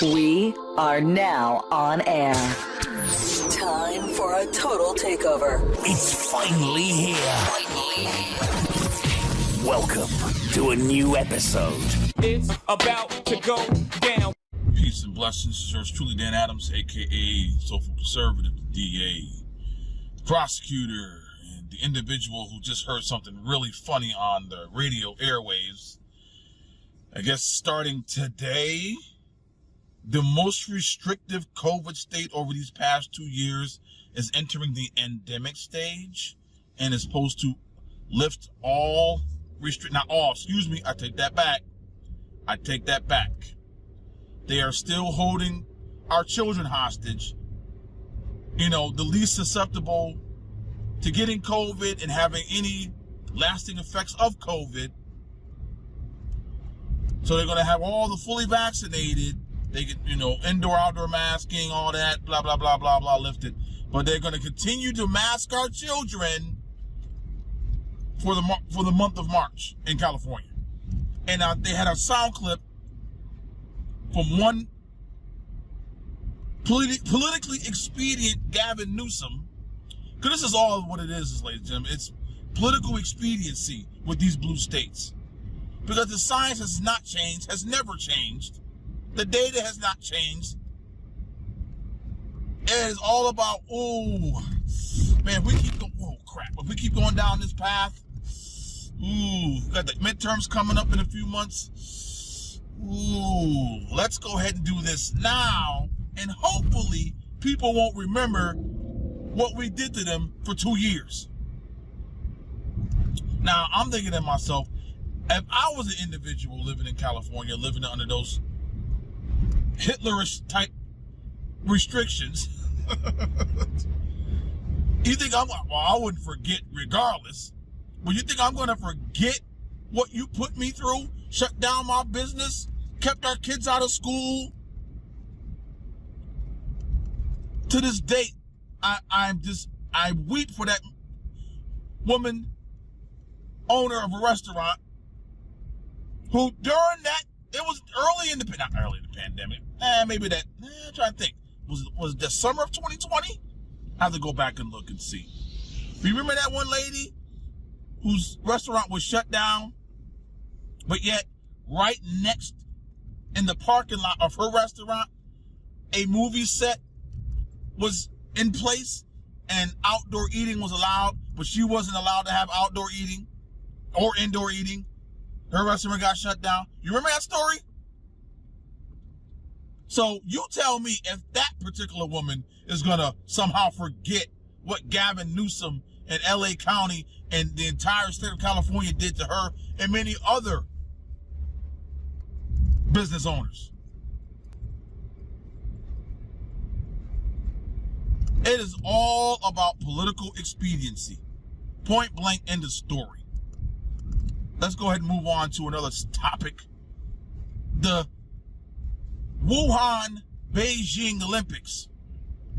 We are now on air. Time for a total takeover. It's finally here. Welcome to a new episode. It's about to go down. Peace and blessings. It's yours truly, Dan Adams, a.k.a. Soulful Conservative, the DA, prosecutor, and the individual who just heard something really funny on the radio airwaves. I guess starting today, the most restrictive COVID state over these past 2 years is entering the endemic stage and is supposed to lift all not all, excuse me, I take that back. They are still holding our children hostage, the least susceptible to getting COVID and having any lasting effects of COVID. So they're going to have all the fully vaccinated. They get, indoor, outdoor masking, all that, blah, blah, blah, blah, blah, lifted. But they're going to continue to mask our children for the month of March in California. And they had a sound clip from one politically expedient Gavin Newsom. Because this is all what it is, ladies and gentlemen. It's political expediency with these blue states. Because the science has not changed, has never changed. The data has not changed. It is all about, if we keep going down this path, got the midterms coming up in a few months. Let's go ahead and do this now, and hopefully people won't remember what we did to them for 2 years. Now, I'm thinking to myself, if I was an individual living in California, living under those Hitlerish type restrictions, you think I wouldn't forget regardless, but you think I'm going to forget what you put me through? Shut down my business, kept our kids out of school. To this date, I weep for that woman, owner of a restaurant, who during that, it was not early in the pandemic, I'm trying to think, was it the summer of 2020? I have to go back and look and see. Remember that one lady whose restaurant was shut down, but yet right next in the parking lot of her restaurant, a movie set was in place and outdoor eating was allowed, but she wasn't allowed to have outdoor eating or indoor eating. Her restaurant got shut down. You remember that story? So you tell me if that particular woman is going to somehow forget what Gavin Newsom and LA County and the entire state of California did to her and many other business owners. It is all about political expediency. Point blank, end of story. Let's go ahead and move on to another topic. The Wuhan Beijing Olympics.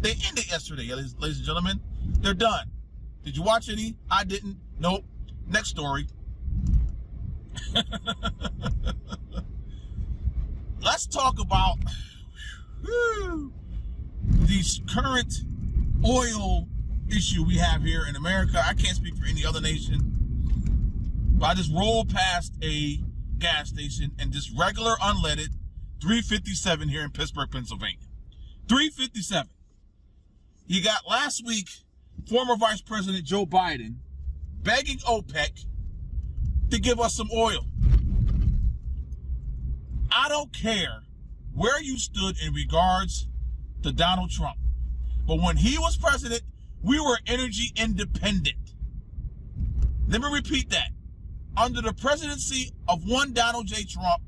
They ended yesterday, ladies and gentlemen. They're done. Did you watch any? I didn't. Nope. Next story. Let's talk about the current oil issue we have here in America. I can't speak for any other nation, but I just rolled past a gas station and just regular unleaded 357 here in Pittsburgh, Pennsylvania. 357. You got last week former Vice President Joe Biden begging OPEC to give us some oil. I don't care where you stood in regards to Donald Trump, but when he was president, we were energy independent. Let me repeat that. Under the presidency of one Donald J. Trump,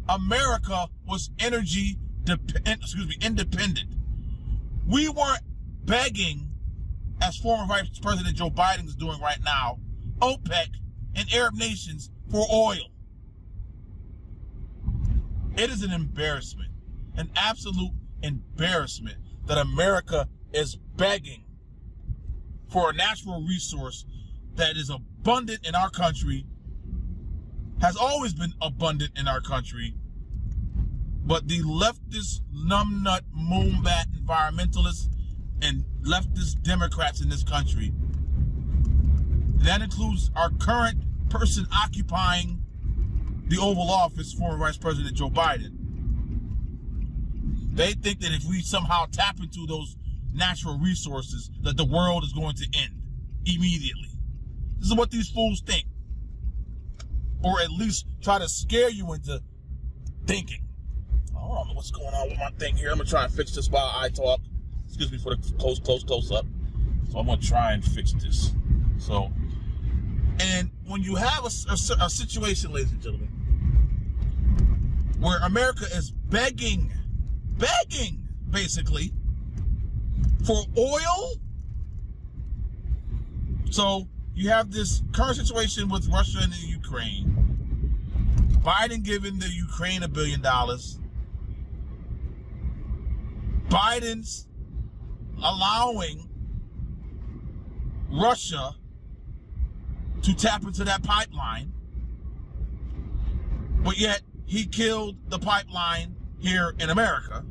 America was energy independent. We weren't begging, as former Vice President Joe Biden is doing right now, OPEC and Arab nations for oil. It is an embarrassment, an absolute embarrassment that America is begging for a natural resource that is abundant in our country, has always been abundant in our country, But the leftist, numbnut, moonbat environmentalists and leftist Democrats in this country, that includes our current person occupying the Oval Office, former Vice President Joe Biden, they think that if we somehow tap into those natural resources, that the world is going to end immediately. This is what these fools think. Or at least try to scare you into thinking. I don't know what's going on with my thing here. I'm going to try and fix this while I talk. Excuse me for the close up. So I'm going to try and fix this. So, and when you have a situation, ladies and gentlemen, where America is begging, basically, for oil. So you have this current situation with Russia and the Ukraine. Biden giving the Ukraine $1 billion. Biden's allowing Russia to tap into that pipeline, but yet he killed the pipeline here in America,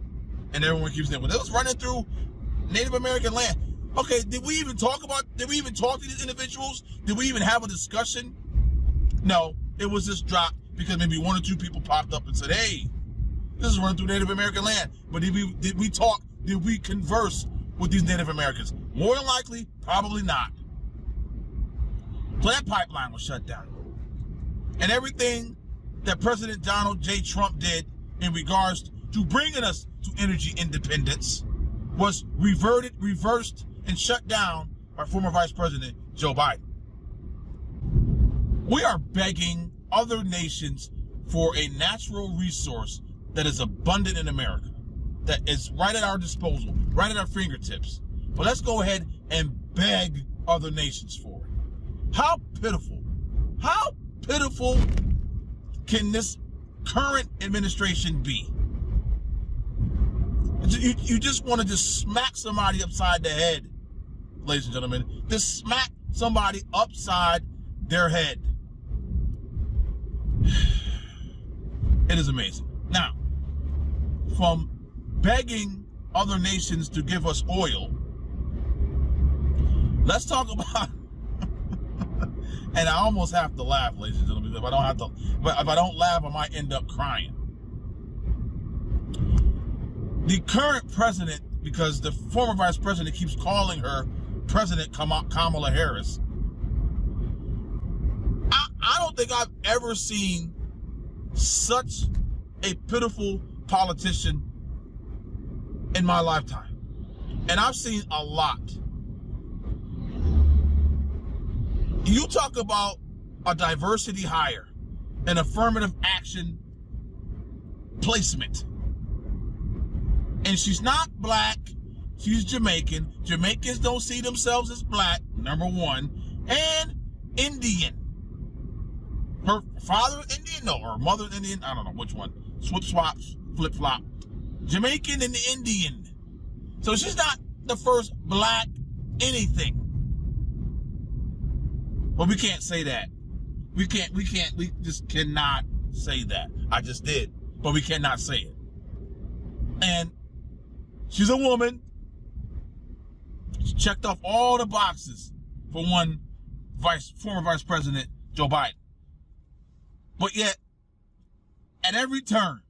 and everyone keeps saying, well, it was running through Native American land. Okay, did we even talk to these individuals? Did we even have a discussion? No, it was just dropped because maybe one or two people popped up and said, hey, this is running through Native American land. But did we talk, did we converse with these Native Americans? More than likely, probably not. So that pipeline was shut down. And everything that President Donald J. Trump did in regards to bringing us to energy independence was reversed, and shut down by former Vice President Joe Biden. We are begging other nations for a natural resource that is abundant in America, that is right at our disposal, right at our fingertips. But let's go ahead and beg other nations for it. How pitiful can this current administration be? You just want to just smack somebody upside the head, ladies and gentlemen. Just smack somebody upside their head. It is amazing. Now, from begging other nations to give us oil, let's talk about, and I almost have to laugh, ladies and gentlemen, if I don't laugh, I might end up crying. The current president, because the former vice president keeps calling her President Kamala Harris, I don't think I've ever seen such a pitiful politician in my lifetime. And I've seen a lot. You talk about a diversity hire, an affirmative action placement. And she's not black, she's Jamaican. Jamaicans don't see themselves as black, number one. And Indian. Her father Indian? No, her mother Indian? I don't know which one. Flip-flop. Jamaican and Indian. So she's not the first black anything. But we can't say that. We just cannot say that. I just did, but we cannot say it. And she's a woman. She checked off all the boxes for former Vice President Joe Biden. But yet, at every turn,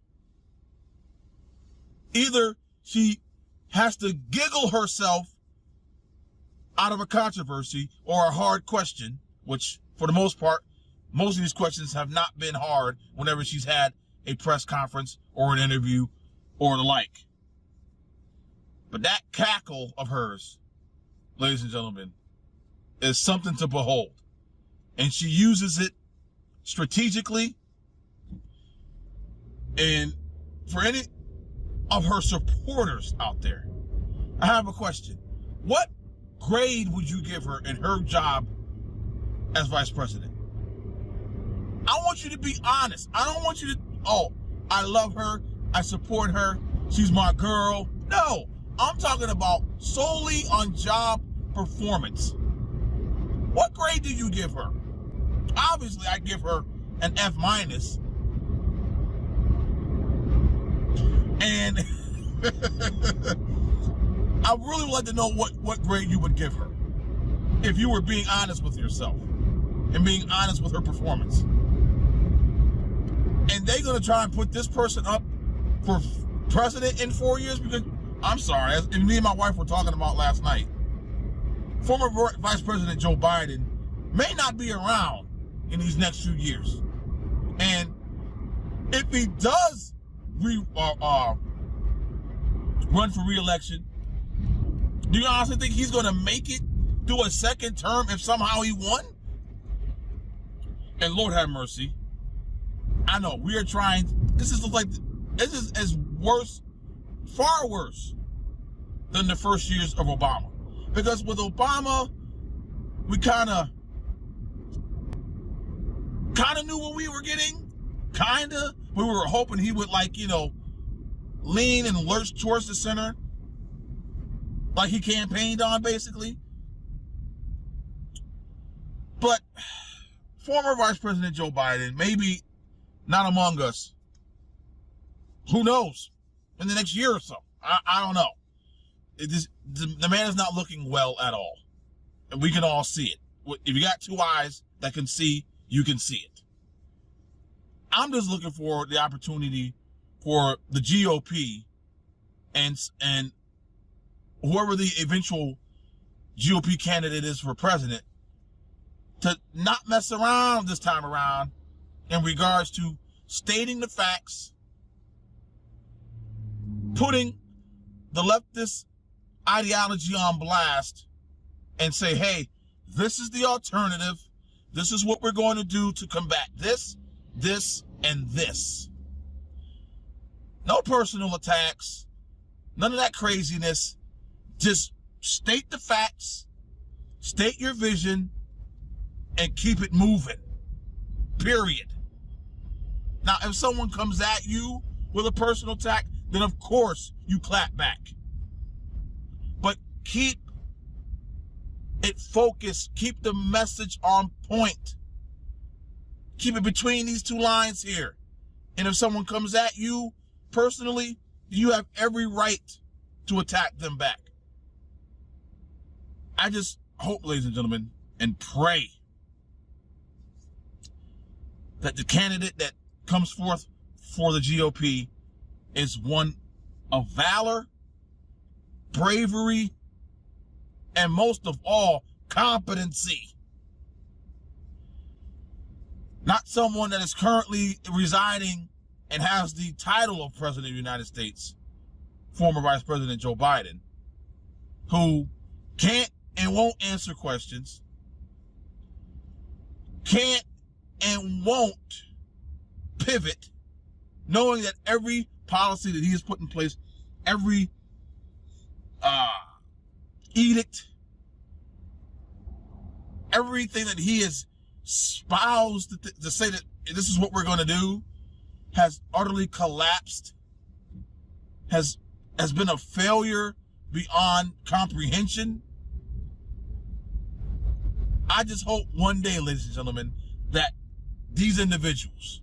either she has to giggle herself out of a controversy or a hard question, which for the most part, most of these questions have not been hard whenever she's had a press conference or an interview or the like. But that cackle of hers, ladies and gentlemen, is something to behold. And she uses it strategically. And for any of her supporters out there, I have a question. What grade would you give her in her job as vice president? I want you to be honest. I don't want you to, I love her, I support her, she's my girl. No, I'm talking about solely on job performance. What grade do you give her? Obviously, I give her an F-. And I really would like to know what grade you would give her if you were being honest with yourself and being honest with her performance. And they're going to try and put this person up for president in 4 years because, I'm sorry, as me and my wife were talking about last night, former Vice President Joe Biden may not be around in these next few years. And if he does run for re-election, do you honestly think he's going to make it through a second term if somehow he won? And Lord have mercy. I know we are trying. This is as worse, far worse than the first years of Obama. Because with Obama, we kind of knew what we were getting. We were hoping he would lean and lurch towards the center, like he campaigned on, basically. But former Vice President Joe Biden, maybe not among us. Who knows? In the next year or so. I don't know. The man is not looking well at all. And we can all see it. If you got two eyes that can see, you can see it. I'm just looking for the opportunity for the GOP and whoever the eventual GOP candidate is for president to not mess around this time around in regards to stating the facts, putting the leftist ideology on blast, and say, hey, this is the alternative. This is what we're going to do to combat this, and this. No personal attacks. None of that craziness. Just state the facts, state your vision, and keep it moving. Period. Now, if someone comes at you with a personal attack, then of course you clap back. But keep it focused. Keep the message on point. Keep it between these two lines here. And if someone comes at you personally, you have every right to attack them back. I just hope, ladies and gentlemen, and pray that the candidate that comes forth for the GOP is one of valor, bravery, and most of all, competency. Not someone that is currently residing and has the title of President of the United States, former Vice President Joe Biden, who can't and won't answer questions, can't and won't pivot, knowing that every policy that he has put in place, every edict, everything that he has espoused to say that this is what we're going to do, has utterly collapsed, has been a failure beyond comprehension. I just hope one day, ladies and gentlemen, that these individuals,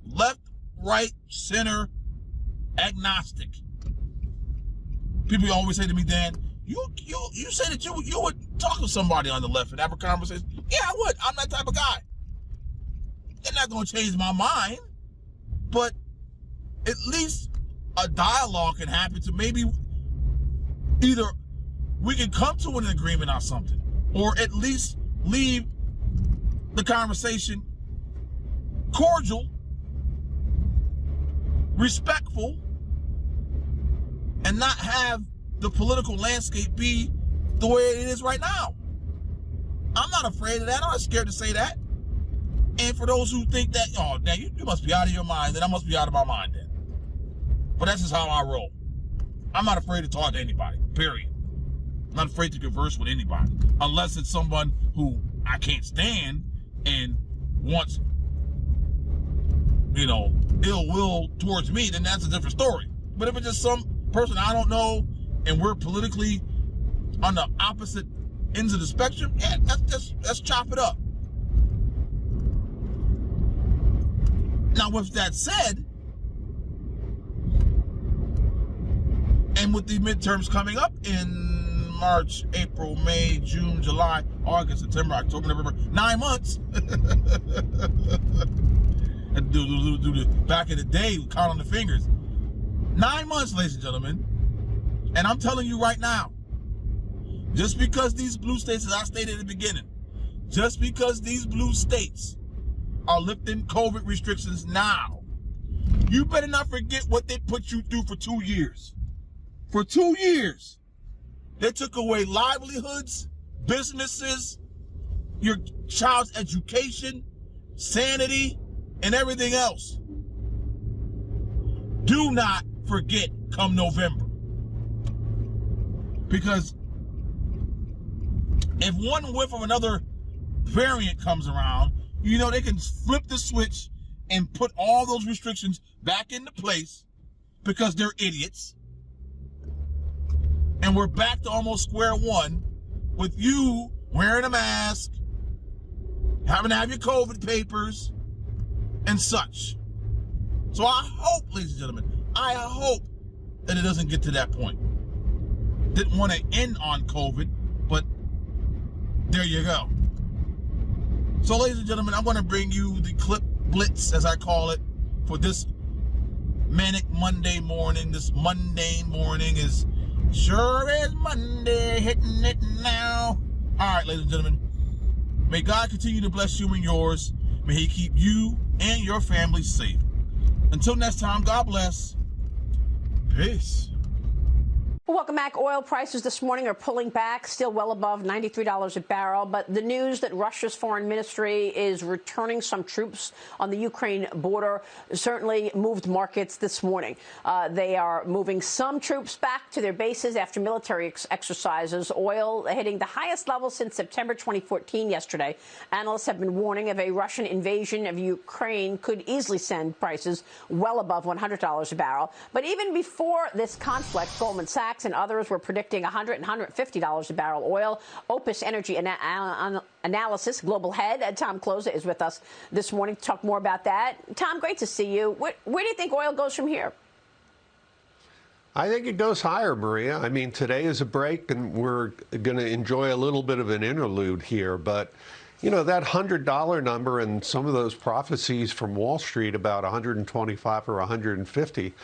left, right, center, agnostic. People always say to me, Dan, you say that you would talk to somebody on the left and have a conversation. Yeah, I would. I'm that type of guy. They're not going to change my mind, but at least a dialogue can happen to maybe either we can come to an agreement on something, or at least leave the conversation cordial, respectful, and not have the political landscape be the way it is right now. I'm not afraid of that. I'm not scared to say that. And for those who think that, oh, Dan, you must be out of your mind, then I must be out of my mind then. But that's just how I roll. I'm not afraid to talk to anybody, period. I'm not afraid to converse with anybody. Unless it's someone who I can't stand and wants, ill will towards me, then that's a different story. But if it's just some person I don't know and we're politically on the opposite ends of the spectrum, yeah, let's chop it up. Now, with that said, And with the midterms coming up in March, April, May, June, July, August, September, October, November, 9 months. Back in the day, we count on the fingers. 9 months, ladies and gentlemen. And I'm telling you right now, just because these blue states, as I stated at the beginning, just because these blue states are lifting COVID restrictions now, you better not forget what they put you through for 2 years. For 2 years, they took away livelihoods, businesses, your child's education, sanity, and everything else. Do not forget come November. Because if one whiff of another variant comes around, you know they can flip the switch and put all those restrictions back into place because they're idiots. And we're back to almost square one with you wearing a mask, having to have your COVID papers, and such. So I hope, ladies and gentlemen, I hope that it doesn't get to that point. Didn't want to end on COVID, but there you go. So, ladies and gentlemen, I'm going to bring you the clip blitz, as I call it, for this manic Monday morning. This mundane morning is sure is Monday, hitting it now. All right, ladies and gentlemen, may God continue to bless you and yours. May He keep you and your family safe. Until next time, God bless. Peace. Welcome back. Oil prices this morning are pulling back, still well above $93 a barrel. But the news that Russia's foreign ministry is returning some troops on the Ukraine border certainly moved markets this morning. They are moving some troops back to their bases after military exercises. Oil hitting the highest level since September 2014 yesterday. Analysts have been warning of a Russian invasion of Ukraine could easily send prices well above $100 a barrel. But even before this conflict, Goldman Sachs and others were predicting $100 and $150 a barrel oil. Opus Energy Analysis global head Tom Kloza is with us this morning to talk more about that. Tom, great to see you. Where do you think oil goes from here? I think it goes higher, Maria. I mean, today is a break, and we're going to enjoy a little bit of an interlude here. But, you know, that $100 number and some of those prophecies from Wall Street about 125 or 150,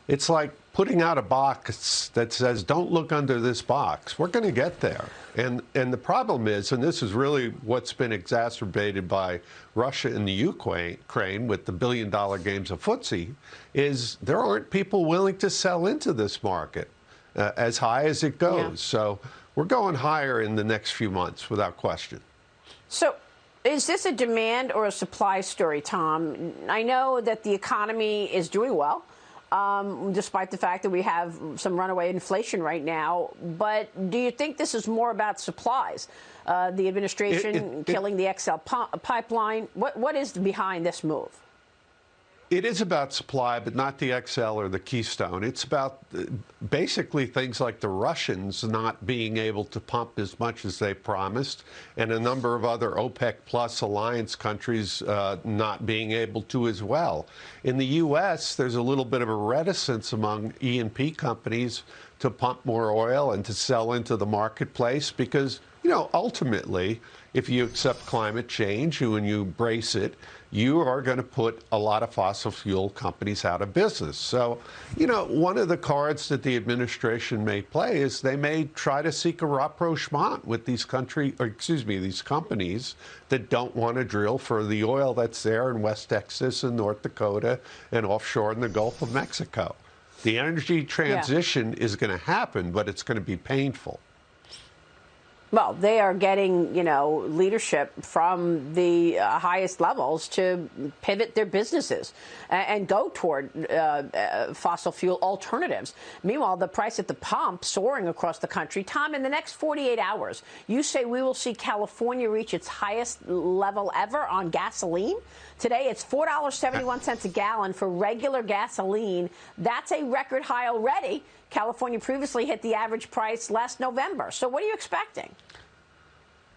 it's like putting out a box that says, don't look under this box. We're going to get there. And the problem is, and this is really what's been exacerbated by Russia and the Ukraine with the billion-dollar games of footsie, is there aren't people willing to sell into this market as high as it goes. Yeah. So we're going higher in the next few months, without question. So is this a demand or a supply story, Tom? I know that the economy is doing well, despite the fact that we have some runaway inflation right now. But do you think this is more about supplies? The administration killing the XL pipeline. What is behind this move? It is about supply, but not the XL or the Keystone. It's about basically things like the Russians not being able to pump as much as they promised, and a number of other OPEC plus alliance countries not being able to as well. In the U.S., there's a little bit of a reticence among E&P companies to pump more oil and to sell into the marketplace because, you know, ultimately, if you accept climate change and you embrace it, you are going to put a lot of fossil fuel companies out of business. So, you know, one of the cards that the administration may play is they may try to seek a rapprochement with these these companies that don't want to drill for the oil that's there in West Texas and North Dakota and offshore in the Gulf of Mexico. The energy transition is going to happen, but it's going to be painful. Well, they are getting, you know, leadership from the highest levels to pivot their businesses and go toward fossil fuel alternatives. Meanwhile, the price at the pump soaring across the country. Tom, in the next 48 hours, you say we will see California reach its highest level ever on gasoline. Today, it's $4.71 a gallon for regular gasoline. That's a record high already. California previously hit the average price last November. So what are you expecting?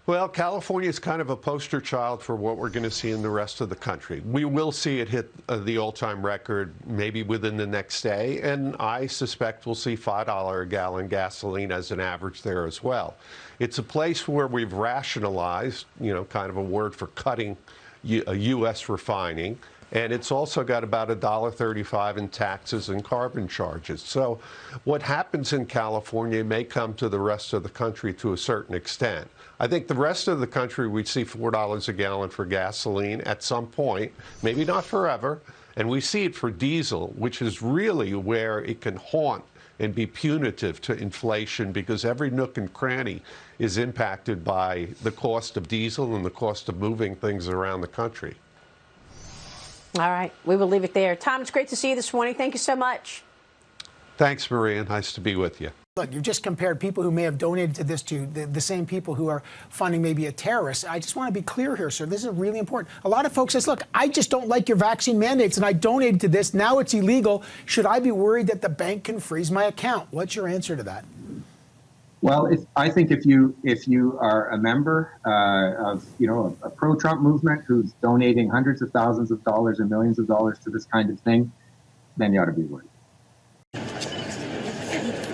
Well, California is kind of a poster child for what we're going to see in the rest of the country. We will see it hit the all-time record maybe within the next day, and I suspect we'll see $5 a gallon gasoline as an average there as well. It's a place where we've rationalized, kind of a word for cutting U.S. refining. And it's also got about $1.35 in taxes and carbon charges. So what happens in California may come to the rest of the country to a certain extent. I think the rest of the country, we'd see $4 a gallon for gasoline at some point, maybe not forever. And we see it for diesel, which is really where it can haunt and be punitive to inflation, because every nook and cranny is impacted by the cost of diesel and the cost of moving things around the country. All right. We will leave it there. Tom, it's great to see you this morning. Thank you so much. Thanks, Maria. Nice to be with you. Look, you've just compared people who may have donated to this to the same people who are funding maybe a terrorist. I just want to be clear here, sir. This is really important. A lot of folks says, look, I just don't like your vaccine mandates and I donated to this. Now it's illegal. Should I be worried that the bank can freeze my account? What's your answer to that? Well, I think if you are a member of a pro-Trump movement who's donating hundreds of thousands of dollars and millions of dollars to this kind of thing, then you ought to be worried.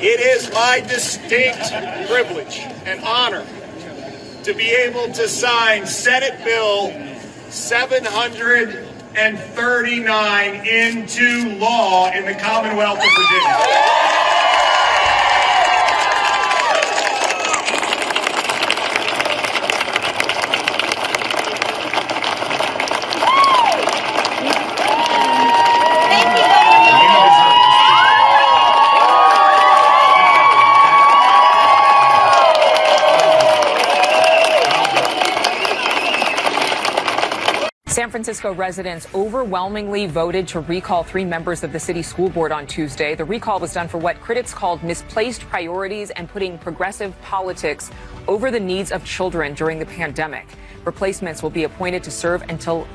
It is my distinct privilege and honor to be able to sign Senate Bill 739 into law in the Commonwealth of Virginia. San Francisco residents overwhelmingly voted to recall 3 members of the city school board on Tuesday. The recall was done for what critics called misplaced priorities and putting progressive politics over the needs of children during the pandemic. Replacements will be appointed to serve until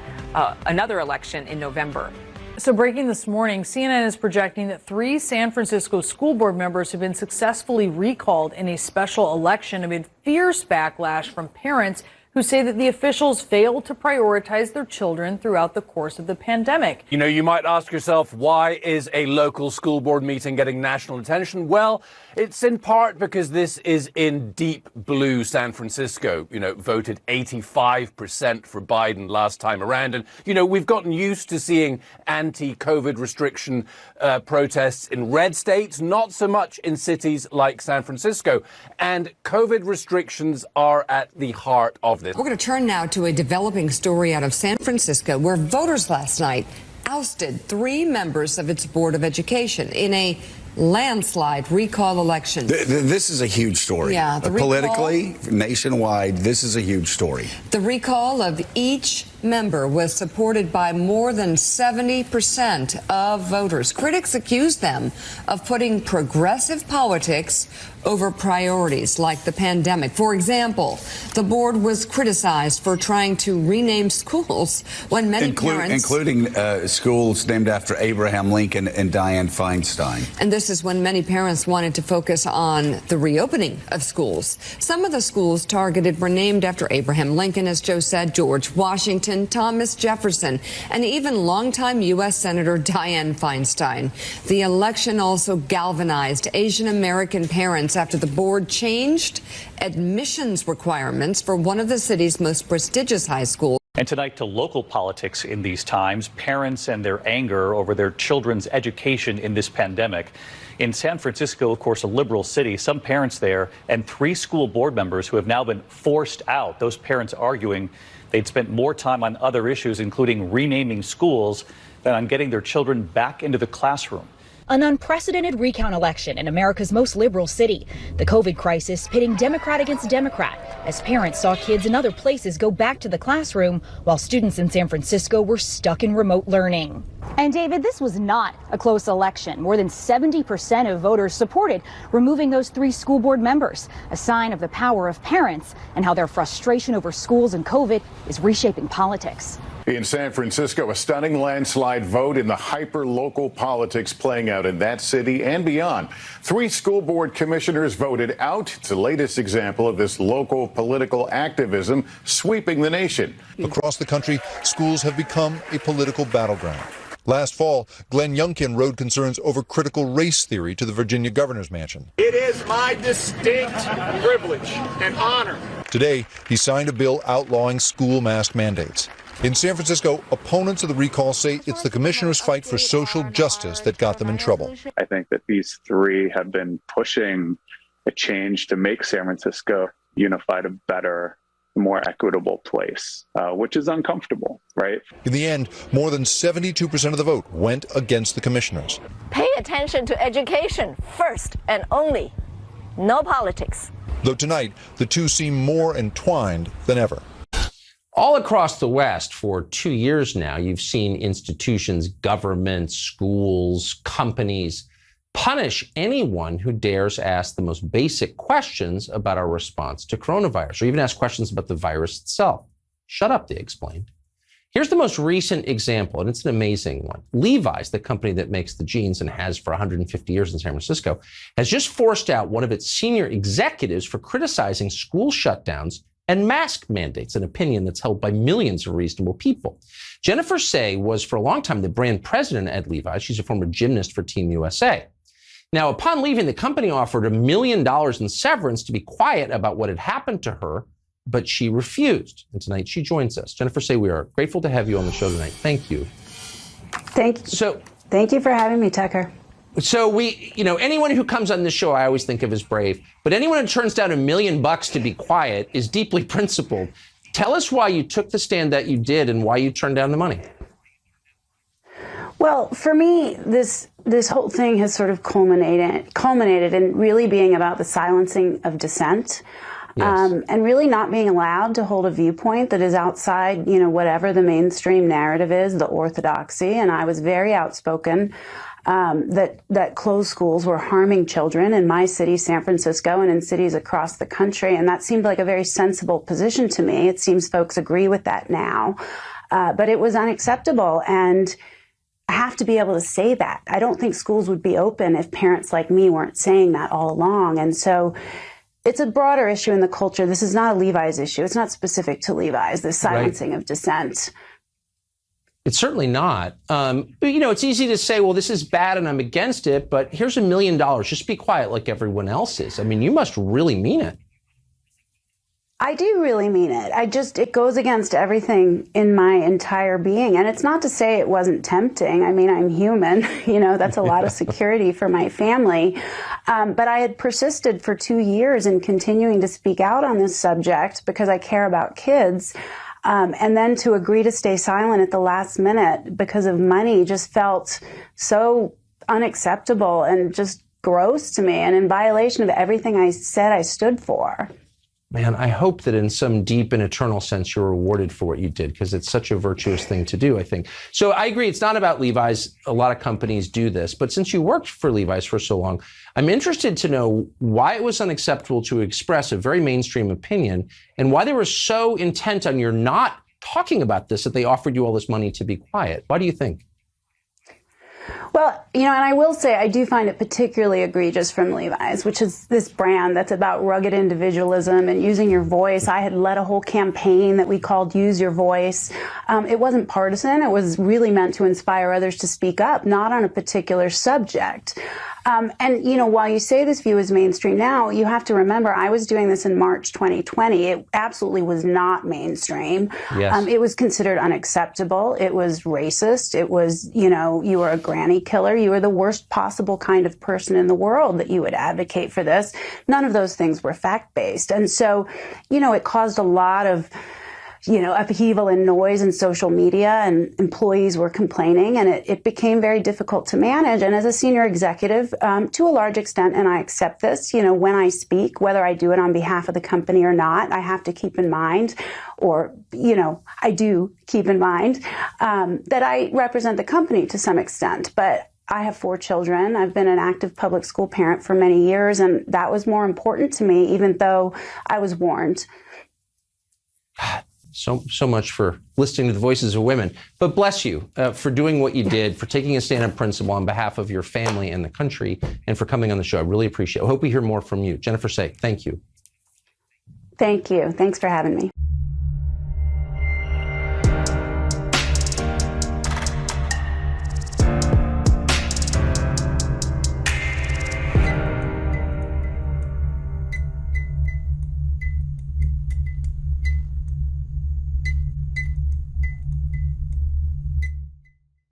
another election in November. So breaking this morning, CNN is projecting that 3 San Francisco school board members have been successfully recalled in a special election amid fierce backlash from parents who say that the officials failed to prioritize their children throughout the course of the pandemic. You know, you might ask yourself, why is a local school board meeting getting national attention? Well, it's in part because this is in deep blue San Francisco, voted 85% for Biden last time around. And, we've gotten used to seeing anti-COVID restriction protests in red states, not so much in cities like San Francisco. And COVID restrictions are at the heart of this. We're going to turn now to a developing story out of San Francisco, where voters last night ousted 3 members of its Board of Education in a landslide recall election. This is a huge story. Yeah, politically, nationwide, this is a huge story. The recall of each member was supported by more than 70% of voters. Critics accused them of putting progressive politics over priorities like the pandemic. For example, the board was criticized for trying to rename schools when many parents... Including schools named after Abraham Lincoln and Dianne Feinstein. And this is when many parents wanted to focus on the reopening of schools. Some of the schools targeted were named after Abraham Lincoln, as Joe said, George Washington, Thomas Jefferson, and even longtime U.S. Senator Dianne Feinstein. The election also galvanized Asian American parents after the board changed admissions requirements for one of the city's most prestigious high schools. And tonight to local politics in these times, parents and their anger over their children's education in this pandemic. In San Francisco, of course, a liberal city, some parents there and 3 school board members who have now been forced out. Those parents arguing they'd spent more time on other issues, including renaming schools, than on getting their children back into the classroom. An unprecedented recount election in America's most liberal city. The COVID crisis pitting Democrat against Democrat as parents saw kids in other places go back to the classroom while students in San Francisco were stuck in remote learning. And David, this was not a close election. More than 70% of voters supported removing those 3 school board members, a sign of the power of parents and how their frustration over schools and COVID is reshaping politics. In San Francisco, a stunning landslide vote in the hyper-local politics playing out in that city and beyond. 3 school board commissioners voted out. It's the latest example of this local political activism sweeping the nation. Across the country, schools have become a political battleground. Last fall, Glenn Youngkin rode concerns over critical race theory to the Virginia governor's mansion. It is my distinct privilege and honor. Today, he signed a bill outlawing school mask mandates. In San Francisco, opponents of the recall say it's the commissioner's fight for social justice that got them in trouble. I think that these 3 have been pushing a change to make San Francisco unified a better, more equitable place, which is uncomfortable, right? In the end, more than 72% of the vote went against the commissioners. Pay attention to education first and only. No politics. Though tonight, the two seem more entwined than ever. All across the West for 2 years now, you've seen institutions, governments, schools, companies punish anyone who dares ask the most basic questions about our response to coronavirus, or even ask questions about the virus itself. Shut up, they explained. Here's the most recent example, and it's an amazing one. Levi's, the company that makes the jeans and has for 150 years in San Francisco, has just forced out one of its senior executives for criticizing school shutdowns and mask mandates, an opinion that's held by millions of reasonable people. Jennifer Say was for a long time the brand president at Levi's. She's a former gymnast for Team USA. Now, upon leaving, the company offered $1 million in severance to be quiet about what had happened to her, but she refused. And tonight she joins us. Jennifer Say, we are grateful to have you on the show tonight. Thank you. Thank you for having me, Tucker. So anyone who comes on this show, I always think of as brave, but anyone who turns down $1 million to be quiet is deeply principled. Tell us why you took the stand that you did and why you turned down the money. Well, for me, this whole thing has sort of culminated in really being about the silencing of dissent. Yes. And really not being allowed to hold a viewpoint that is outside, whatever the mainstream narrative is, the orthodoxy. And I was very outspoken that closed schools were harming children in my city, San Francisco, and in cities across the country. And that seemed like a very sensible position to me. It seems folks agree with that now. But it was unacceptable. And I have to be able to say that. I don't think schools would be open if parents like me weren't saying that all along. And so it's a broader issue in the culture. This is not a Levi's issue. It's not specific to Levi's, the silencing of dissent. It's certainly not. But, it's easy to say, well, this is bad and I'm against it, but here's $1 million. Just be quiet like everyone else is. I mean, you must really mean it. I do really mean it. It goes against everything in my entire being. And it's not to say it wasn't tempting. I mean, I'm human. That's a lot of security for my family. But I had persisted for 2 years in continuing to speak out on this subject because I care about kids. And then to agree to stay silent at the last minute because of money just felt so unacceptable and just gross to me and in violation of everything I said I stood for. Man, I hope that in some deep and eternal sense you're rewarded for what you did, because it's such a virtuous thing to do, I think. So I agree, it's not about Levi's. A lot of companies do this. But since you worked for Levi's for so long, I'm interested to know why it was unacceptable to express a very mainstream opinion and why they were so intent on your not talking about this that they offered you all this money to be quiet. Why do you think? Well, and I will say I do find it particularly egregious from Levi's, which is this brand that's about rugged individualism and using your voice. I had led a whole campaign that we called Use Your Voice. It wasn't partisan. It was really meant to inspire others to speak up, not on a particular subject. And, while you say this view is mainstream now, you have to remember I was doing this in March 2020. It absolutely was not mainstream. Yes. It was considered unacceptable. It was racist. It was, you were a granny killer. You were the worst possible kind of person in the world that you would advocate for this. None of those things were fact-based. And so, it caused a lot of upheaval and noise in social media, and employees were complaining, and it became very difficult to manage. And as a senior executive, to a large extent, and I accept this, when I speak, whether I do it on behalf of the company or not, I have to keep in mind, or, I do keep in mind, that I represent the company to some extent. But I have 4 children. I've been an active public school parent for many years, and that was more important to me, even though I was warned. So much for listening to the voices of women. But bless you for doing what you did, for taking a stand on principle on behalf of your family and the country, and for coming on the show. I really appreciate it. I hope we hear more from you. Jennifer Sey, thank you. Thank you. Thanks for having me.